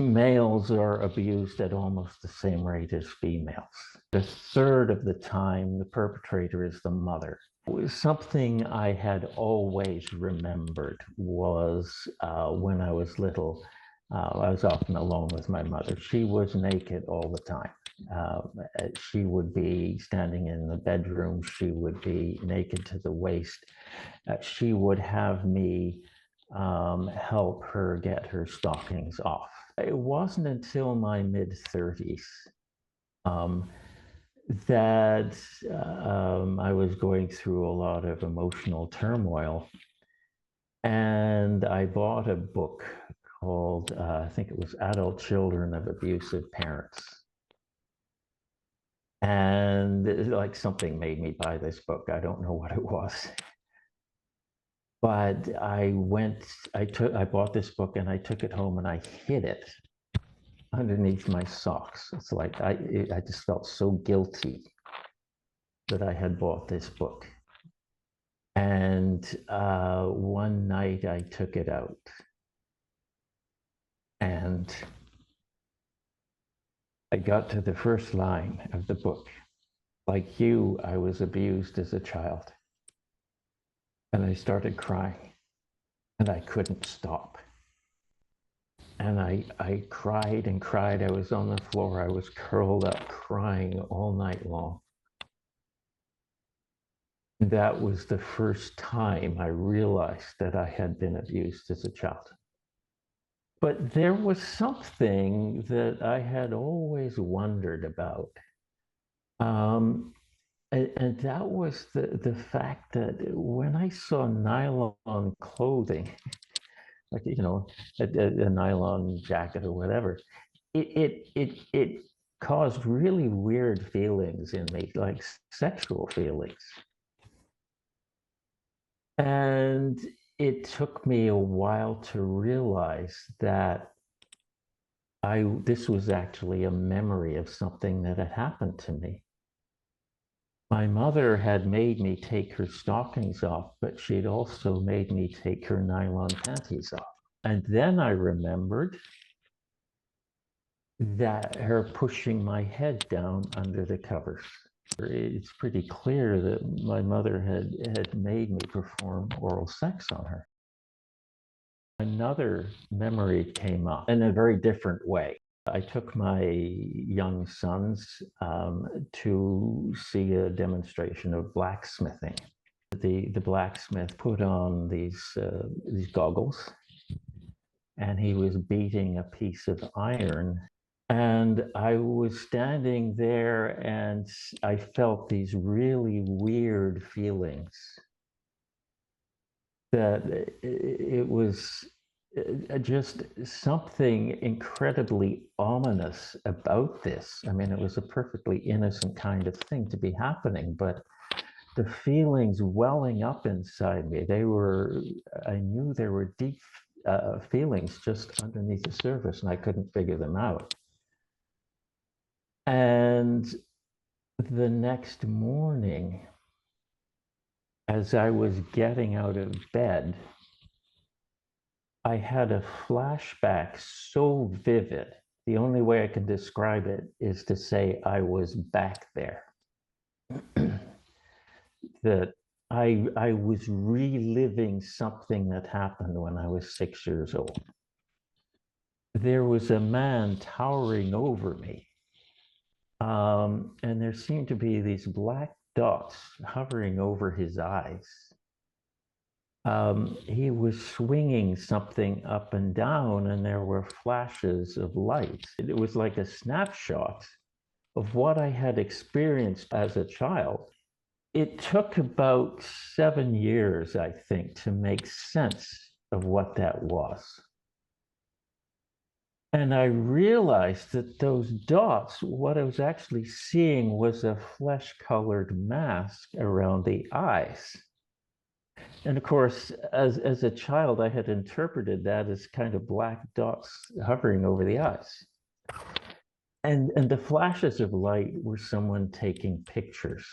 males are abused at almost the same rate as females. A third of the time, the perpetrator is the mother. Something I had always remembered was when I was little, I was often alone with my mother. She was naked all the time. Uh, she would be standing in the bedroom. She would be naked to the waist. She would have me help her get her stockings off. It wasn't until my mid-30s um, that I was going through a lot of emotional turmoil. And I bought a book called, I think it was Adult Children of Abusive Parents. And like something made me buy this book. I don't know what it was. But I bought this book and I took it home and I hid it underneath my socks. It's like I just felt so guilty that I had bought this book. And one night I took it out and I got to the first line of the book. Like you, I was abused as a child. And I started crying and I couldn't stop. And I cried and cried. I was on the floor. I was curled up crying all night long. That was the first time I realized that I had been abused as a child. But there was something that I had always wondered about. And that was the fact that when I saw nylon clothing, like, you know, a nylon jacket or whatever, it caused really weird feelings in me, like sexual feelings. And it took me a while to realize that this was actually a memory of something that had happened to me. My mother had made me take her stockings off, but she'd also made me take her nylon panties off. And then I remembered that her pushing my head down under the covers. It's pretty clear that my mother had made me perform oral sex on her. Another memory came up in a very different way. I took my young sons to see a demonstration of blacksmithing. The blacksmith put on these goggles, and he was beating a piece of iron. And I was standing there, and I felt these really weird feelings. That it was just something incredibly ominous about this. I mean, it was a perfectly innocent kind of thing to be happening, but the feelings welling up inside me, I knew there were deep feelings just underneath the surface, and I couldn't figure them out. And the next morning, as I was getting out of bed, I had a flashback so vivid. The only way I can describe it is to say I was back there. That I was reliving something that happened when I was 6 years old. There was a man towering over me, and there seemed to be these black dots hovering over his eyes. He was swinging something up and down, and there were flashes of light. It was like a snapshot of what I had experienced as a child. It took about 7 years, I think, to make sense of what that was. And I realized that those dots, what I was actually seeing was a flesh-colored mask around the eyes. And of course, as a child, I had interpreted that as kind of black dots hovering over the eyes. And the flashes of light were someone taking pictures.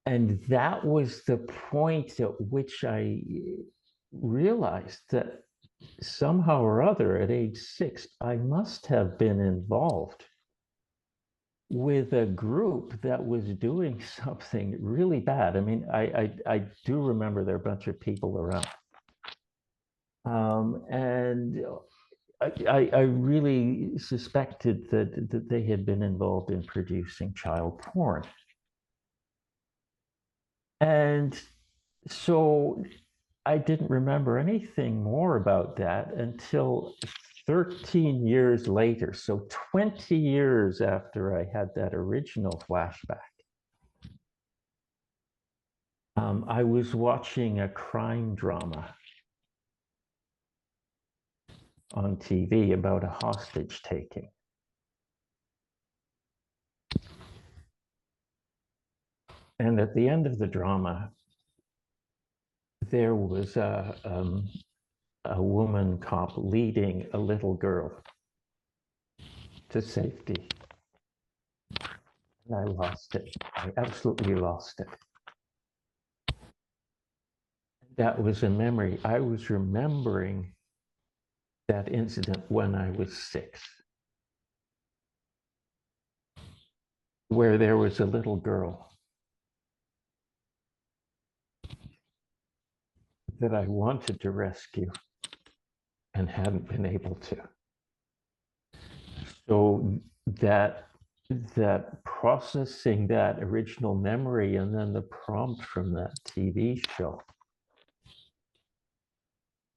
And that was the point at which I realized that somehow or other at age 6, I must have been involved with a group that was doing something really bad. I mean, I do remember there are a bunch of people around. And I really suspected that they had been involved in producing child porn. And so I didn't remember anything more about that until 13 years later. So 20 years after I had that original flashback. I was watching a crime drama on TV about a hostage taking. And at the end of the drama, there was a woman cop leading a little girl to safety. And I lost it. I absolutely lost it. That was a memory. I was remembering that incident when I was 6, where there was a little girl that I wanted to rescue and hadn't been able to. So that processing that original memory and then the prompt from that TV show,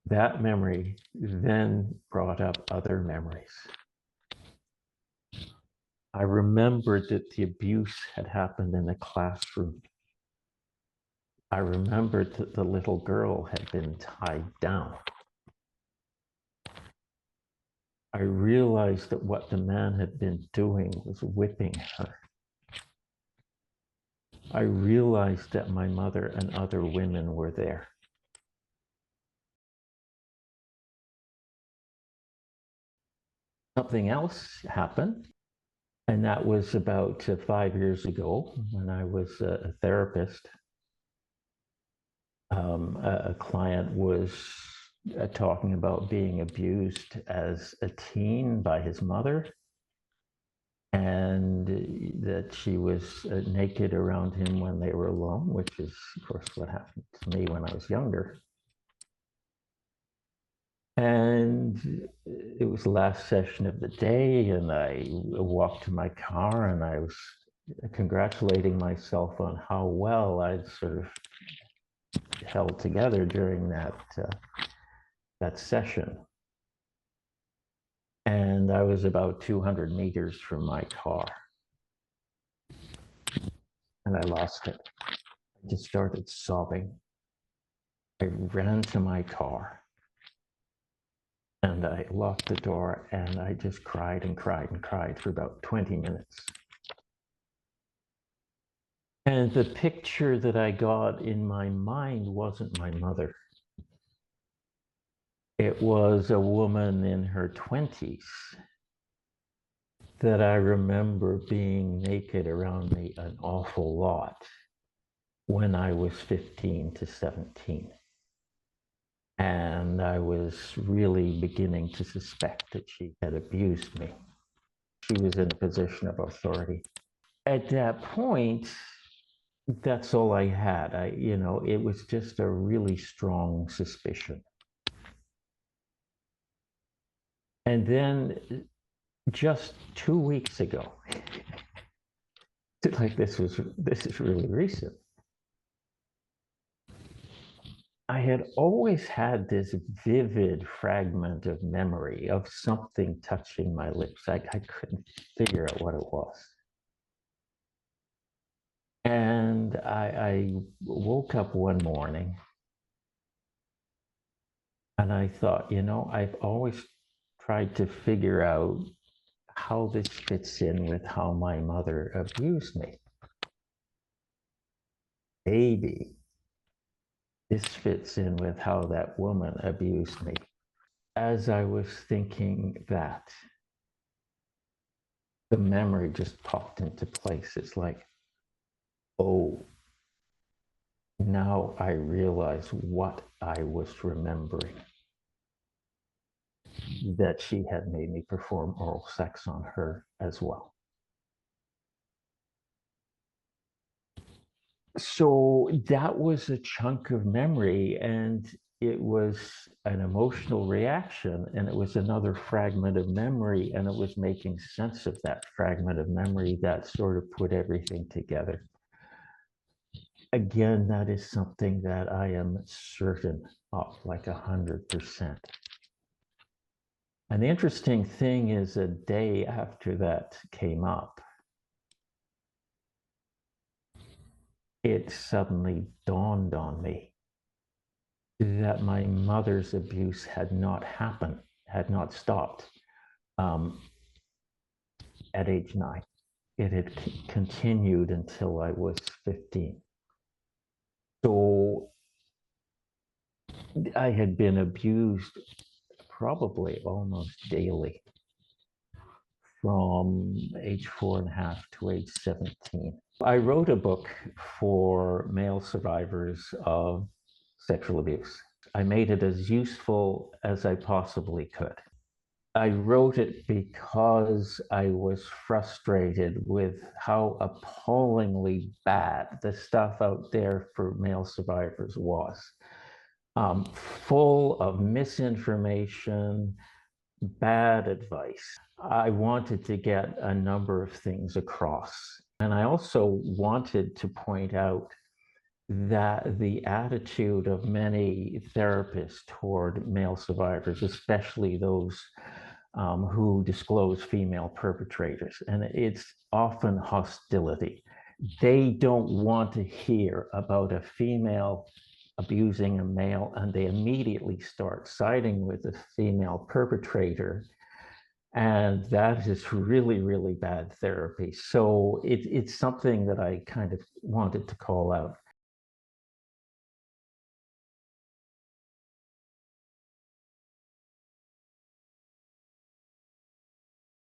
that memory then brought up other memories. I remembered that the abuse had happened in a classroom. I remembered that the little girl had been tied down. I realized that what the man had been doing was whipping her. I realized that my mother and other women were there. Something else happened, and that was about 5 years ago when I was a therapist. A client was talking about being abused as a teen by his mother, and that she was naked around him when they were alone, which is, of course, what happened to me when I was younger. And it was the last session of the day, and I walked to my car, and I was congratulating myself on how well I'd sort of held together during that session. And I was about 200 meters from my car, and I lost it. I just started sobbing. I ran to my car, and I locked the door, and I just cried and cried and cried for about 20 minutes. And the picture that I got in my mind wasn't my mother. It was a woman in her 20s that I remember being naked around me an awful lot when I was 15 to 17. And I was really beginning to suspect that she had abused me. She was in a position of authority. At that point, that's all I had. It was just a really strong suspicion. And then just 2 weeks ago, like this is really recent. I had always had this vivid fragment of memory of something touching my lips. I couldn't figure out what it was. And I woke up one morning and I thought, I've always tried to figure out how this fits in with how my mother abused me. Maybe this fits in with how that woman abused me. As I was thinking that, the memory just popped into place. It's like, oh, now I realize what I was remembering. that she had made me perform oral sex on her as well. So that was a chunk of memory, and it was an emotional reaction, and it was another fragment of memory, and it was making sense of that fragment of memory that sort of put everything together. Again, that is something that I am certain of, like 100%. And the interesting thing is, a day after that came up, it suddenly dawned on me that my mother's abuse had not happened, had not stopped at age 9. It had continued until I was 15. So I had been abused probably almost daily from age 4.5 to age 17. I wrote a book for male survivors of sexual abuse. I made it as useful as I possibly could. I wrote it because I was frustrated with how appallingly bad the stuff out there for male survivors was. Full of misinformation, bad advice. I wanted to get a number of things across. And I also wanted to point out that the attitude of many therapists toward male survivors, especially those who disclose female perpetrators, and it's often hostility. They don't want to hear about a female abusing a male, and they immediately start siding with the female perpetrator. And that is really, really bad therapy. So it's something that I kind of wanted to call out.